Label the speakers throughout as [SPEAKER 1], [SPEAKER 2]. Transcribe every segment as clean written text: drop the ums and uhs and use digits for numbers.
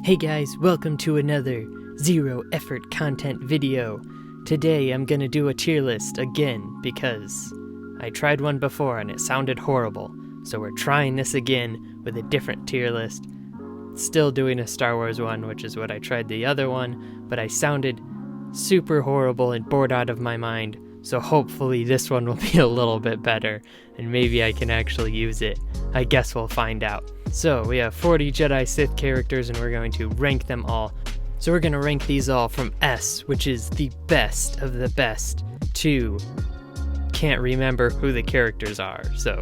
[SPEAKER 1] Hey guys, welcome to another zero effort content video. Today I'm gonna do a tier list again because I tried one before and it sounded horrible. So we're trying this again with a different tier list. Still doing a Star Wars one, which is what I tried the other one, but I sounded super horrible and bored out of my mind. So hopefully this one will be a little bit better and maybe I can actually use it. I guess we'll find out. So we have 40 Jedi Sith characters and we're going to rank them all. So we're going to rank these all from S, which is the best of the best, to can't remember who the characters are. So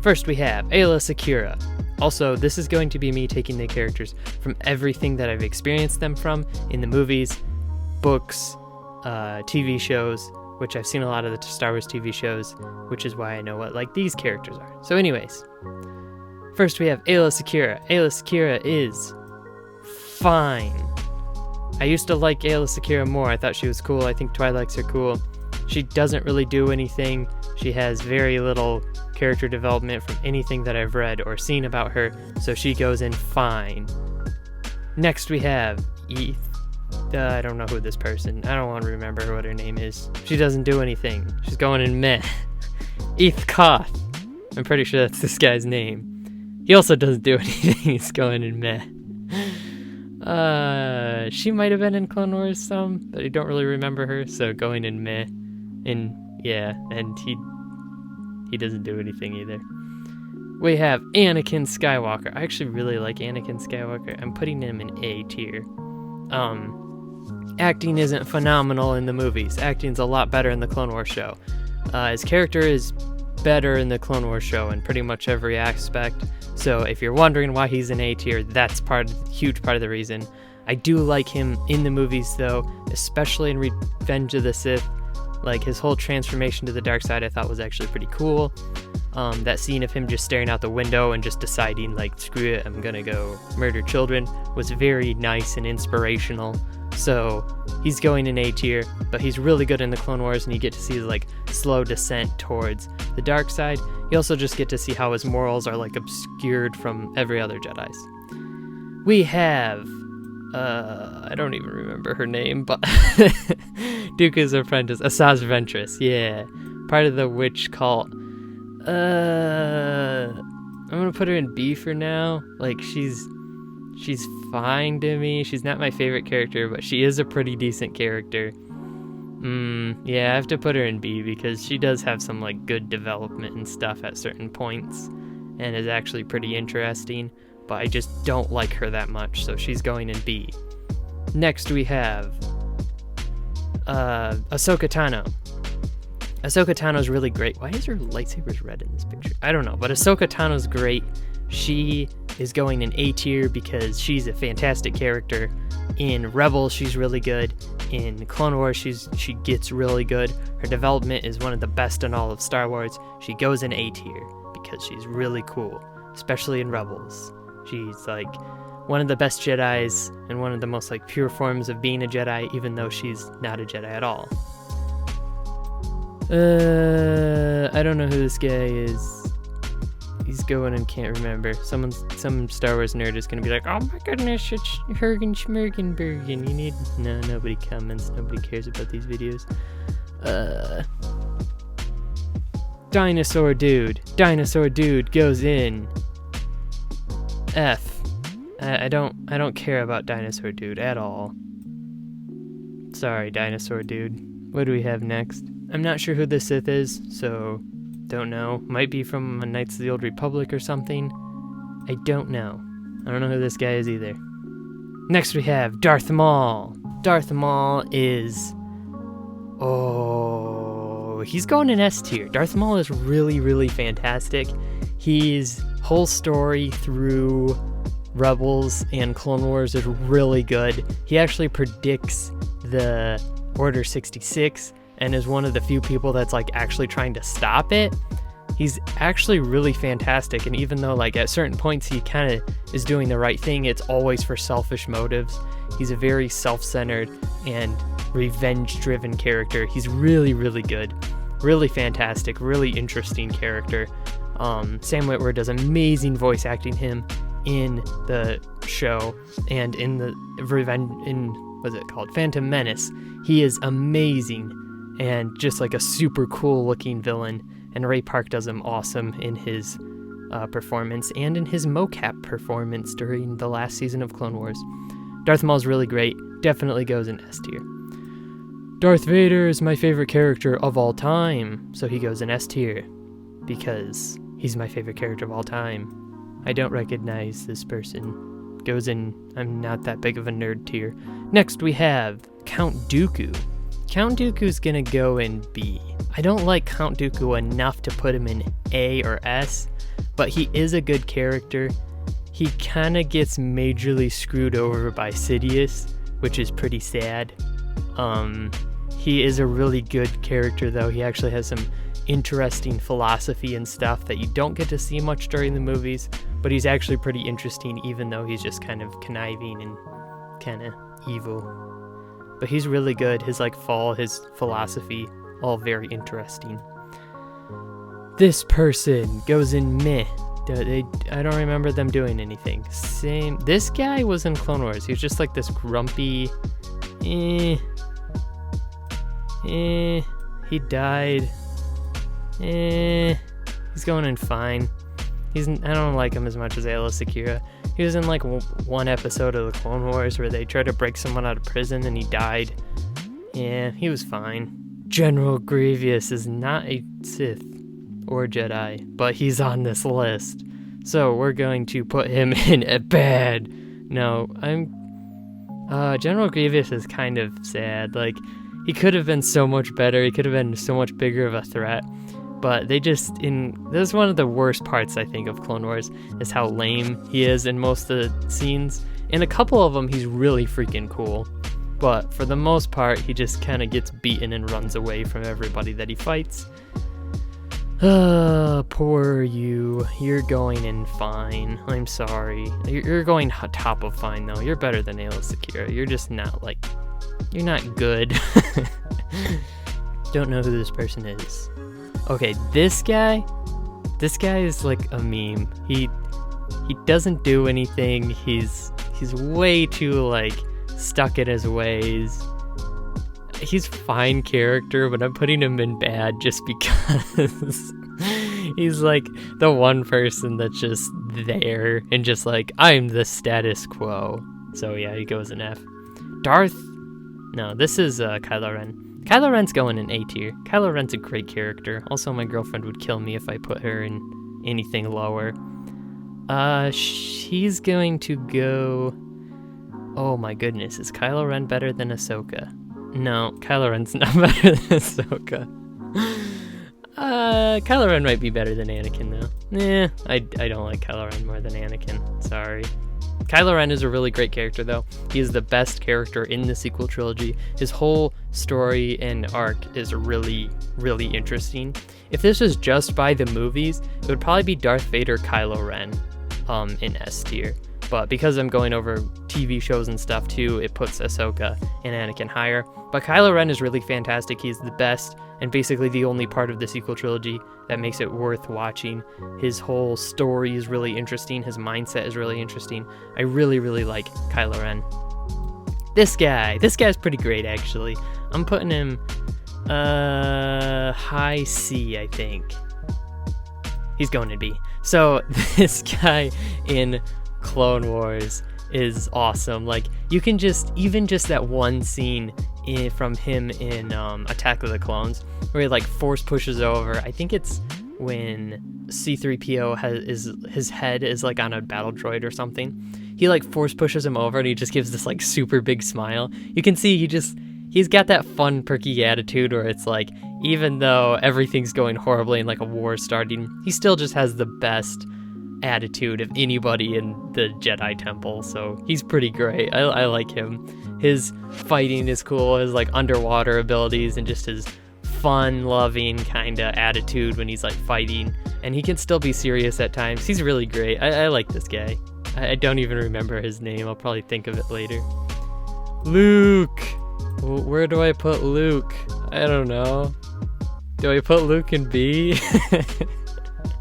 [SPEAKER 1] first we have Aayla Secura. Also, this is going to be me taking the characters from everything that I've experienced them from in the movies, books, TV shows, which I've seen a lot of the Star Wars TV shows, which is why I know what these characters are. So anyways, first we have Aayla Secura. Aayla Secura is fine. I used to like Aayla Secura more. I thought she was cool. I think Twi'leks are cool. She doesn't really do anything. She has very little character development from anything that I've read or seen about her, so she goes in fine. Next we have Eth. I don't know who this person. I don't want to remember what her name is. She doesn't do anything. She's going in meh. Eth Koth. I'm pretty sure that's this guy's name. He also doesn't do anything. He's going in meh. She might have been in Clone Wars some, but I don't really remember her, so going in meh. And yeah, and he doesn't do anything either. We have Anakin Skywalker. I actually really like Anakin Skywalker. I'm putting him in A tier. Acting isn't phenomenal in the movies. Acting's a lot better in the Clone Wars show. His character is better in the Clone Wars show in pretty much every aspect. So if you're wondering why he's in A tier, that's huge part of the reason. I do like him in the movies though, especially in Revenge of the Sith. Like his whole transformation to the dark side I thought was actually pretty cool. That scene of him just staring out the window and just deciding screw it, I'm gonna go murder children was very nice and inspirational. So he's going in A tier, but he's really good in the Clone Wars and you get to see his slow descent towards the dark side. You also just get to see how his morals are obscured from every other Jedi's. We have I don't even remember her name, but Dooku's apprentice, Asajj Ventress, yeah. Part of the witch cult. I'm gonna put her in B for now. She's fine to me. She's not my favorite character, but she is a pretty decent character. Yeah, I have to put her in B because she does have some good development and stuff at certain points and is actually pretty interesting, but I just don't like her that much, so she's going in B. Next we have Ahsoka Tano. Ahsoka Tano's really great. Why is her lightsaber's red in this picture? I don't know, but Ahsoka Tano's great. She is going in A tier because she's a fantastic character. In Rebels, she's really good. In Clone Wars, she gets really good. Her development is one of the best in all of Star Wars. She goes in A tier because she's really cool, especially in Rebels. She's one of the best Jedis and one of the most pure forms of being a Jedi, even though she's not a Jedi at all. I don't know who this guy is. He's going and can't remember. Some Star Wars nerd is gonna be like, oh my goodness, it's Hergen Schmergenbergen. You need... No, nobody comments. Nobody cares about these videos. Dinosaur Dude. Dinosaur Dude goes in F. I don't care about Dinosaur Dude at all. Sorry, Dinosaur Dude. What do we have next? I'm not sure who the Sith is, so don't know. Might be from Knights of the Old Republic or something. I don't know. I don't know who this guy is either. Next we have Darth Maul. Darth Maul is... Oh, he's going in S tier. Darth Maul is really, really fantastic. His whole story through Rebels and Clone Wars is really good. He actually predicts the Order 66 and is one of the few people that's actually trying to stop it. He's actually really fantastic, and even though at certain points he kind of is doing the right thing, it's always for selfish motives. He's a very self-centered and revenge-driven character. He's really, really good. Really fantastic, really interesting character. Sam Witwer does amazing voice acting him in the show and in the what's it called, Phantom Menace. He is amazing and just like a super cool looking villain, and Ray Park does him awesome in his performance and in his mocap performance during the last season of Clone Wars. Darth Maul's really great, definitely goes in S tier. Darth Vader is my favorite character of all time, so he goes in S tier because he's my favorite character of all time. I don't recognize this person. Goes in, I'm not that big of a nerd tier. Next we have Count Dooku. Count Dooku's gonna go in B. I don't like Count Dooku enough to put him in A or S, but he is a good character. He kinda gets majorly screwed over by Sidious, which is pretty sad. He is a really good character though. He actually has some interesting philosophy and stuff that you don't get to see much during the movies, but he's actually pretty interesting even though he's just kind of conniving and kind of evil. But he's really good. His his philosophy, all very interesting. This person goes in meh. I don't remember them doing anything. Same. This guy was in Clone Wars. He was just like this grumpy. He died. He's going in fine. I don't like him as much as Aayla Secura. He was in like one episode of the Clone Wars where they tried to break someone out of prison and he died. Yeah, he was fine. General Grievous is not a Sith or Jedi, but he's on this list. So we're going to put him in a bad. No, General Grievous is kind of sad. Like, he could have been so much better. He could have been so much bigger of a threat. But this is one of the worst parts, I think, of Clone Wars, is how lame he is in most of the scenes. In a couple of them, he's really freaking cool. But for the most part, he just kind of gets beaten and runs away from everybody that he fights. Poor you. You're going in fine. I'm sorry. You're going top of fine, though. You're better than Aayla Secura. You're just not, you're not good. Don't know who this person is. Okay, this guy is like a meme. He doesn't do anything. He's way too stuck in his ways. He's fine character, but I'm putting him in bad just because he's like the one person that's just there and just like, I'm the status quo. So yeah, he goes in F. No, this is Kylo Ren. Kylo Ren's going in A tier. Kylo Ren's a great character. Also, my girlfriend would kill me if I put her in anything lower. She's going to go... Oh my goodness, is Kylo Ren better than Ahsoka? No, Kylo Ren's not better than Ahsoka. Kylo Ren might be better than Anakin though. I don't like Kylo Ren more than Anakin. Sorry. Kylo Ren is a really great character though. He is the best character in the sequel trilogy. His whole story and arc is really, really interesting. If this was just by the movies, it would probably be Darth Vader, Kylo Ren in S tier. But because I'm going over TV shows and stuff too, it puts Ahsoka and Anakin higher. But Kylo Ren is really fantastic. He's the best and basically the only part of the sequel trilogy that makes it worth watching. His whole story is really interesting. His mindset is really interesting. I really, really like Kylo Ren. This guy's pretty great actually. I'm putting him high C, I think. He's going to B. So this guy in Clone Wars is awesome. You can even just that one scene from him in Attack of the Clones where he force pushes over. I think it's when C-3PO his head is on a battle droid or something. He force pushes him over and he just gives this super big smile. You can see he's got that fun perky attitude where it's even though everything's going horribly and a war starting, he still just has the best attitude of anybody in the Jedi Temple, so he's pretty great. I like him. His fighting is cool, his underwater abilities and just his fun-loving kind of attitude when he's fighting, and he can still be serious at times. He's really great. I like this guy. I don't even remember his name. I'll probably think of it later. Luke! Where do I put Luke? I don't know. Do I put Luke in B?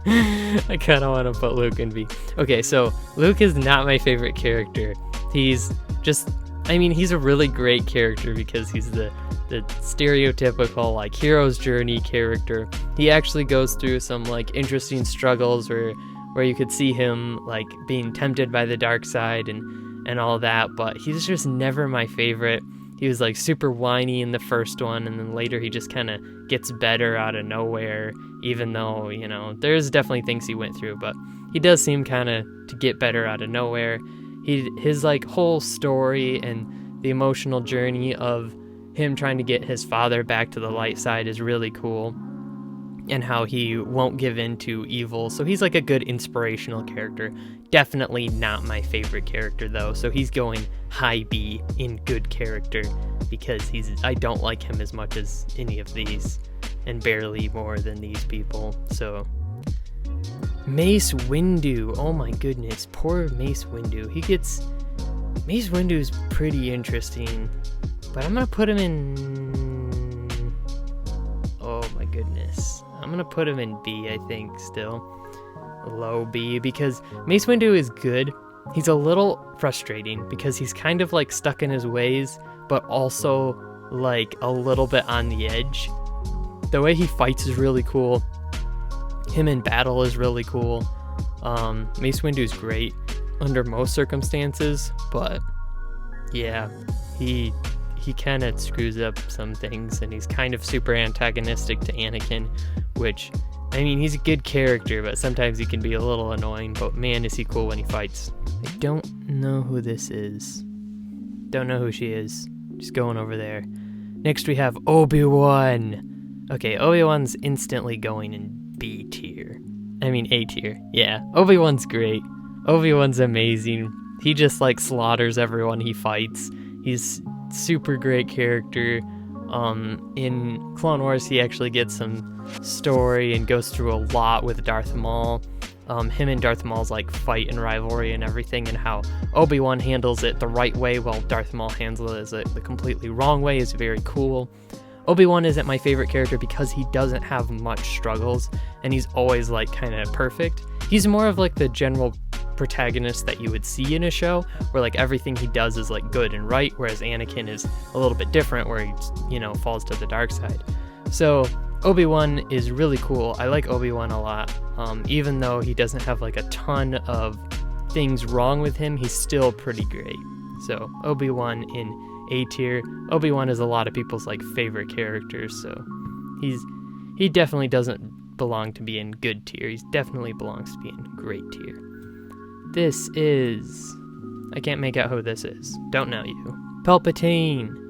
[SPEAKER 1] I kind of want to put Luke in B. Okay, so Luke is not my favorite character. He's just, I mean, he's a really great character because he's the stereotypical like hero's journey character. He actually goes through some like interesting struggles where you could see him like being tempted by the dark side and all that, but he's just never my favorite. He was like super whiny in the first one, and then later he just kind of gets better out of nowhere, even though, you know, there's definitely things he went through, but he does seem kind of to get better out of nowhere. His like whole story and the emotional journey of him trying to get his father back to the light side is really cool, and how he won't give in to evil. So he's like a good inspirational character. Definitely not my favorite character though, so he's going high B in good character because I don't like him as much as any of these, and barely more than these people. So Mace Windu, oh my goodness, poor Mace Windu. Mace Windu's pretty interesting, but I'm gonna put him in, oh my goodness, I'm gonna put him in B, I think, still. Low B, because Mace Windu is good. He's a little frustrating because he's kind of like stuck in his ways, but also like a little bit on the edge. The way he fights is really cool. Him in battle is really cool. Mace Windu's great under most circumstances, but yeah, he kind of screws up some things, and he's kind of super antagonistic to Anakin, which, I mean, he's a good character, but sometimes he can be a little annoying, but man, is he cool when he fights. I don't know who this is. Don't know who she is. Just going over there. Next we have Obi-Wan. Okay, Obi-Wan's instantly going in B tier. I mean A tier. Yeah, Obi-Wan's great. Obi-Wan's amazing. He just like slaughters everyone he fights. He's super great character. In Clone Wars, he actually gets some story and goes through a lot with Darth Maul. Him and Darth Maul's like fight and rivalry and everything, and how Obi-Wan handles it the right way while Darth Maul handles it the completely wrong way is very cool. Obi-Wan isn't my favorite character because he doesn't have much struggles, and he's always like kind of perfect. He's more of like the general protagonist that you would see in a show, where like everything he does is like good and right, whereas Anakin is a little bit different, where he, you know, falls to the dark side. So Obi-Wan is really cool. I like Obi-Wan a lot. Even though he doesn't have like a ton of things wrong with him, he's still pretty great. So Obi-Wan in A tier. Obi-Wan is a lot of people's like favorite characters, so he definitely doesn't belong to be in good tier. He definitely belongs to be in great tier. This is, I can't make out who this is. Don't know you. Palpatine.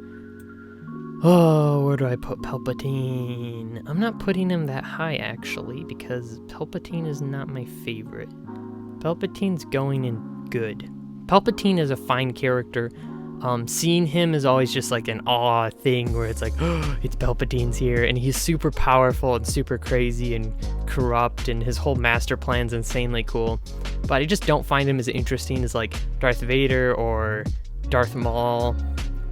[SPEAKER 1] Oh, where do I put Palpatine? I'm not putting him that high, actually, because Palpatine is not my favorite. Palpatine's going in good. Palpatine is a fine character. Seeing him is always just like an awe thing where it's like, oh, it's Palpatine's here, and he's super powerful and super crazy and corrupt, and his whole master plan's insanely cool. But I just don't find him as interesting as like Darth Vader or Darth Maul,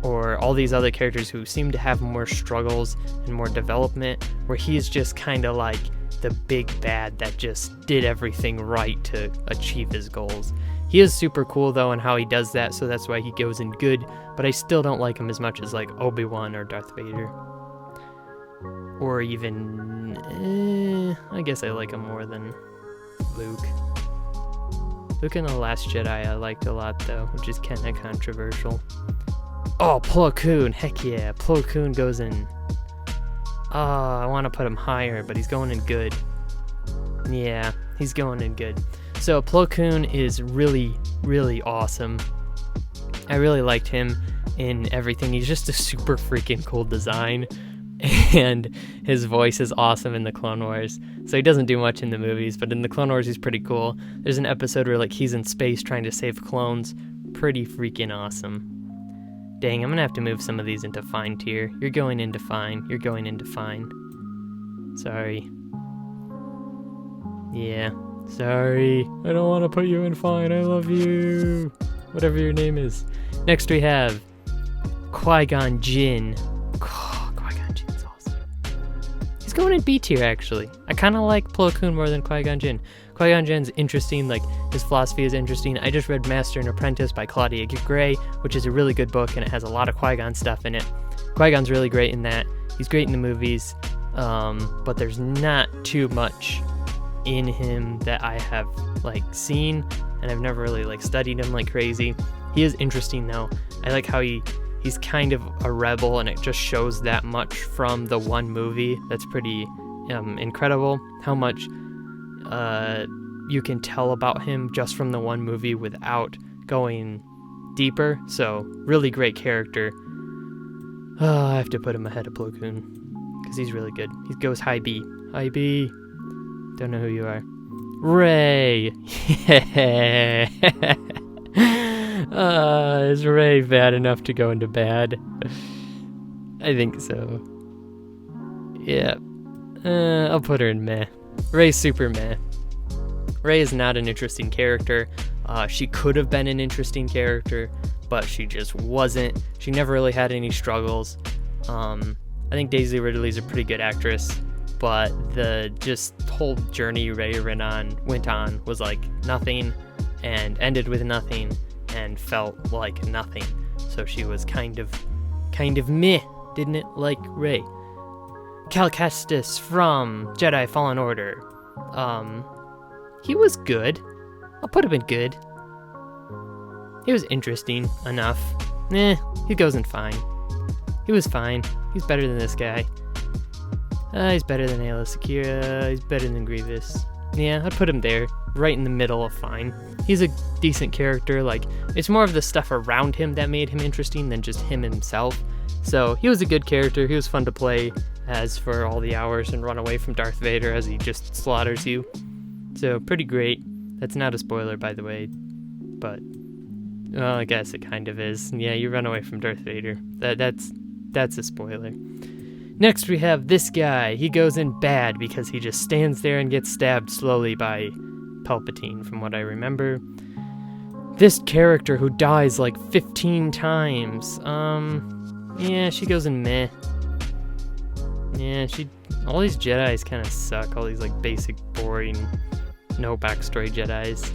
[SPEAKER 1] or all these other characters who seem to have more struggles and more development, where he's just kind of like the big bad that just did everything right to achieve his goals. He is super cool though in how he does that, so that's why he goes in good, but I still don't like him as much as like Obi-Wan or Darth Vader. Or even, I guess I like him more than Luke. Luke in The Last Jedi I liked a lot though, which is kind of controversial. Oh, Plo Koon, heck yeah, Plo Koon goes in, I want to put him higher, but he's going in good. Yeah, he's going in good. So Plo Koon is really, really awesome. I really liked him in everything. He's just a super freaking cool design, and his voice is awesome in the Clone Wars. So he doesn't do much in the movies, but in the Clone Wars he's pretty cool. There's an episode where like he's in space trying to save clones. Pretty freaking awesome. Dang, I'm gonna have to move some of these into fine tier. You're going into fine. You're going into fine. Sorry. Yeah. Sorry. I don't want to put you in fine. I love you. Whatever your name is. Next we have Qui-Gon Jinn. Qui-Gon Jinn's awesome. He's going in B tier, actually. I kind of like Plo Koon more than Qui-Gon Jinn. Qui-Gon Jinn's interesting, like, his philosophy is interesting. I just read Master and Apprentice by Claudia Gray, which is a really good book, and it has a lot of Qui-Gon stuff in it. Qui-Gon's really great in that. He's great in the movies, but there's not too much in him that I have, like, seen, and I've never really, like, studied him like crazy. He is interesting, though. I like how he's kind of a rebel, and it just shows that much from the one movie. That's pretty incredible, how much you can tell about him just from the one movie without going deeper. So, really great character. I have to put him ahead of Plo Koon, because he's really good. He goes high B. High B. Don't know who you are. Rey! Is Rey bad enough to go into bad? I think so. Yeah. I'll put her in meh. Rey's super meh. Rey is not an interesting character. She could have been an interesting character, but she just wasn't. She never really had any struggles. I think Daisy Ridley's a pretty good actress, but the just whole journey Rey went on was like nothing and ended with nothing and felt like nothing. So she was kind of meh, didn't it? Like Rey. Cal Kestis from Jedi Fallen Order. He was good. I'll put him in good. He was interesting enough. He goes in fine. He was fine. He's better than this guy. He's better than Aayla Secura. He's better than Grievous. Yeah, I'd put him there, right in the middle of fine. He's a decent character. Like, it's more of the stuff around him that made him interesting than just him himself. So he was a good character. He was fun to play as for all the hours and run away from Darth Vader as he just slaughters you. So pretty great. That's not a spoiler, by the way, but well, I guess it kind of is. Yeah, you run away from Darth Vader. That's a spoiler. Next we have this guy. He goes in bad because he just stands there and gets stabbed slowly by Palpatine, from what I remember. This character who dies like 15 times. Yeah, she goes in meh. Yeah, all these Jedis kind of suck. All these like basic, boring, no backstory Jedis.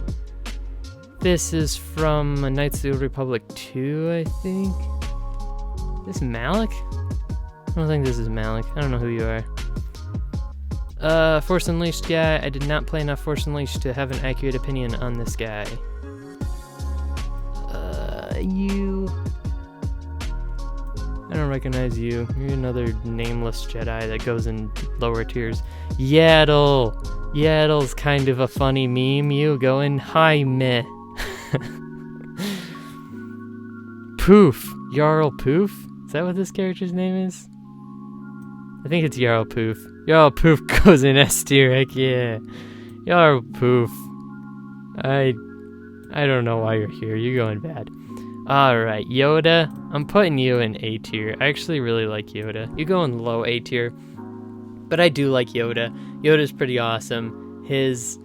[SPEAKER 1] This is from Knights of the Old Republic 2, I think. Is this Malik? I don't think this is Malik. I don't know who you are. Force Unleashed guy. I did not play enough Force Unleashed to have an accurate opinion on this guy. You... I don't recognize you. You're another nameless Jedi that goes in lower tiers. Yaddle! Yaddle's kind of a funny meme. You going high meh. Poof! Jarl Poof? Is that what this character's name is? I think it's Jarl Poof. Jarl Poof goes in S tier, heck yeah. Jarl Poof. I don't know why you're here. You're going bad. Alright, Yoda. I'm putting you in A tier. I actually really like Yoda. You go in low A tier. But I do like Yoda. Yoda's pretty awesome. His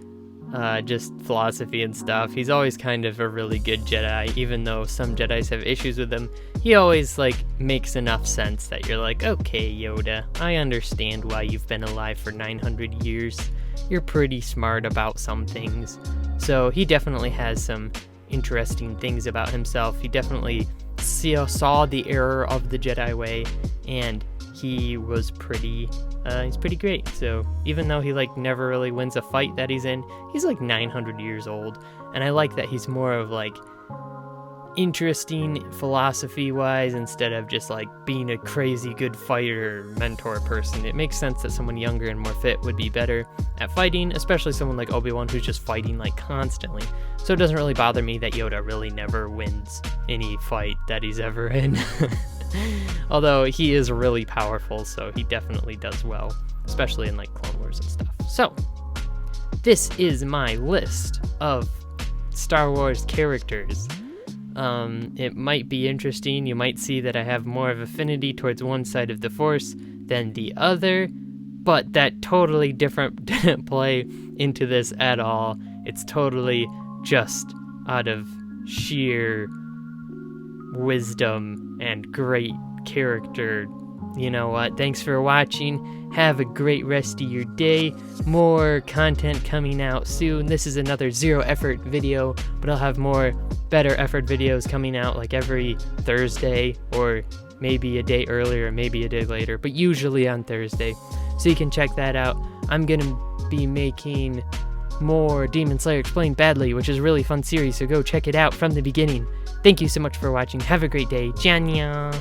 [SPEAKER 1] just philosophy and stuff. He's always kind of a really good Jedi, even though some Jedis have issues with him. He always like makes enough sense that you're like, okay, Yoda, I understand why you've been alive for 900 years. You're pretty smart about some things. So he definitely has some interesting things about himself. He definitely saw the error of the Jedi way, and he was he's pretty great. So even though he like never really wins a fight that he's in, he's like 900 years old, and I like that he's more of like interesting philosophy wise instead of just like being a crazy good fighter mentor person. It makes sense that someone younger and more fit would be better at fighting, especially someone like Obi-Wan who's just fighting like constantly. So it doesn't really bother me that Yoda really never wins any fight that he's ever in. Although he is really powerful, so he definitely does well, especially in like Clone Wars and stuff. So this is my list of Star Wars characters. It might be interesting. You might see that I have more of affinity towards one side of the Force than the other, but that totally didn't play into this at all. It's totally just out of sheer wisdom and great character you know what? Thanks for watching. Have a great rest of your day. More content coming out soon. This is another zero effort video, but I'll have more better effort videos coming out like every Thursday, or maybe a day earlier, maybe a day later, but usually on Thursday. So you can check that out. I'm gonna be making more Demon Slayer Explained Badly, which is a really fun series, so go check it out from the beginning. Thank you so much for watching. Have a great day. Janya!